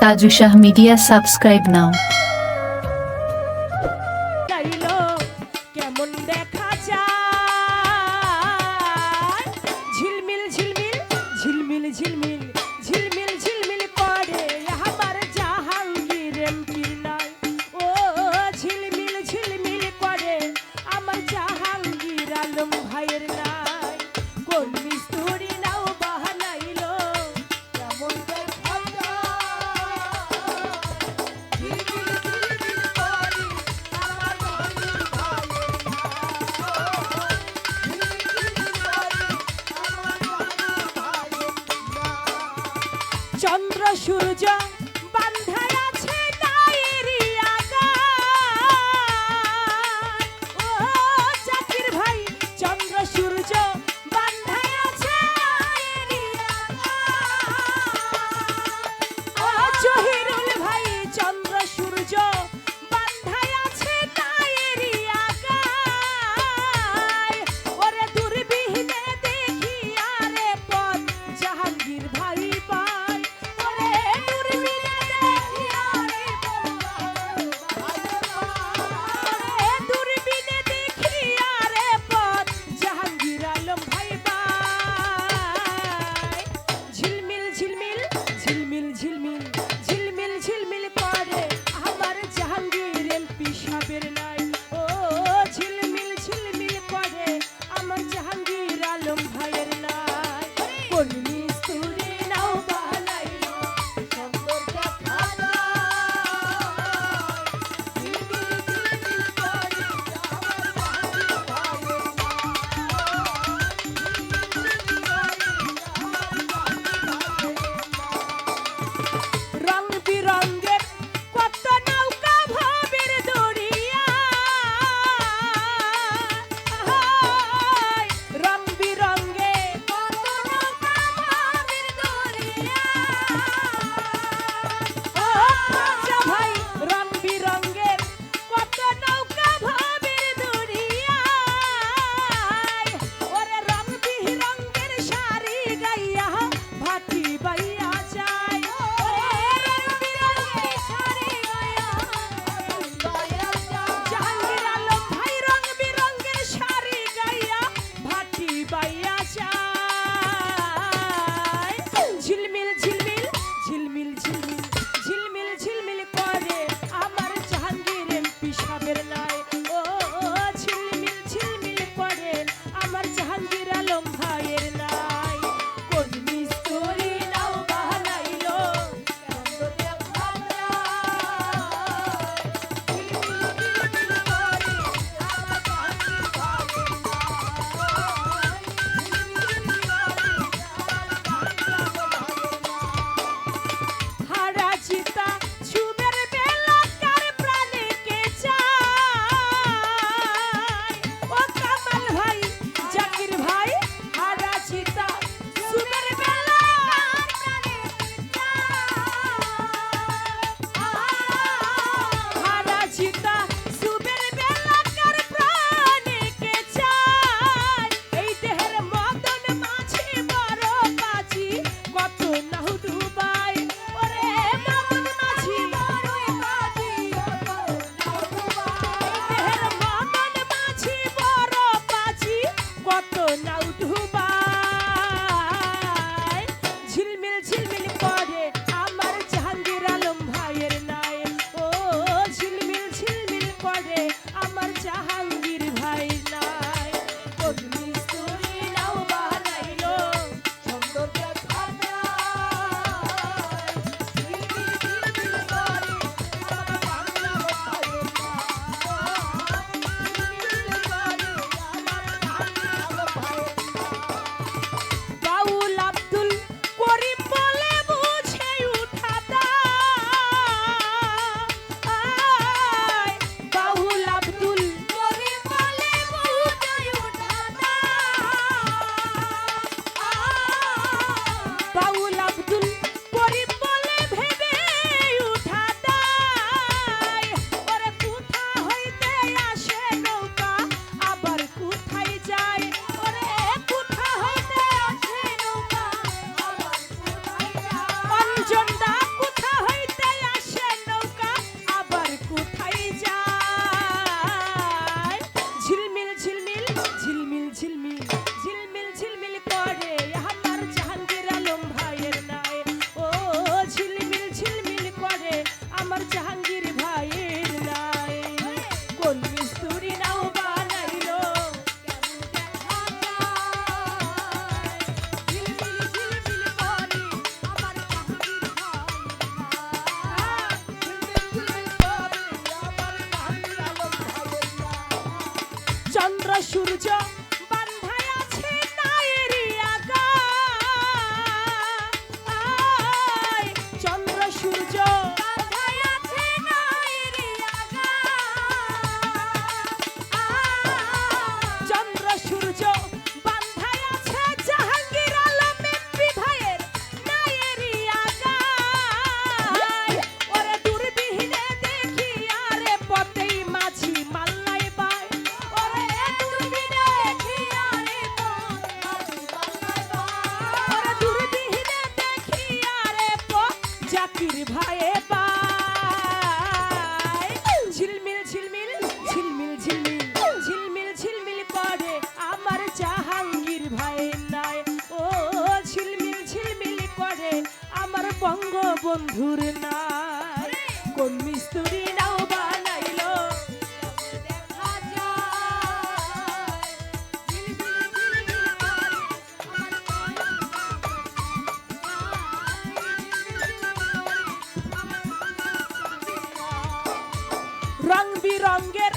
Taju Shah media subscribe নাও। কেমন দেখা যায় ঝিলমিল ঝিলমিল ঝিলমিল ঝিলমিল ঝিলমিল ঝিলমিল করে আমার জাহাঙ্গীর এমপির নাই। ও ঝিলমিল ঝিলমিল করে আমার জাহাঙ্গীর আলম ভাইয়ের নাই। কোন মিস্তুরি নাও বাহানাইলো কেমন দেখা চন্দ্র সূর্য বান্ধায় আছে নাইরি আগায়। ও জাকির ভাই চন্দ্র সূর্য বান্ধায় আছে নাইরি আগায়। ও জহিরুল ভাই চন্দ্র সূর্য বান্ধায় আছে নাইরি আগায়। ওরে দূরবীনে দেখি আরে পথ জাহাঙ্গীর ভাই পায়। ওরে দূরবীনে সূর্য বান্ধায় আছে নায়েরি আগায় চন্দ্র সূর্য বান্ধায় আছে নায়েরি আগায় চন্দ্র সূর্য বান্ধায় আছে জাহাঙ্গীর আলম এমপি ভাইয়ের নায়েরি আগায় ওরে দূরবীনে দেখি আরে পতেই মাঝি মাল্লাই বাই ওরে দূরবীনে দেখি আরে ওরে দূরবীনে দেখি আরে জাকির ভাইয়ে বাই ঝিলমিল ঝিলমিল ঝিলমিল ঝিলমিল ঝিলমিল ঝিলমিল করে আমার জাহাঙ্গীর ভাই নাই ও ঝিলমিল ঝিলমিল করে আমার বঙ্গবন্ধুর নাই কোন মিস্ত্রি নাও বানাইলো দেখা যায় ঝিলমিল ঝিলমিল করে আমার রং বিরঙ্গের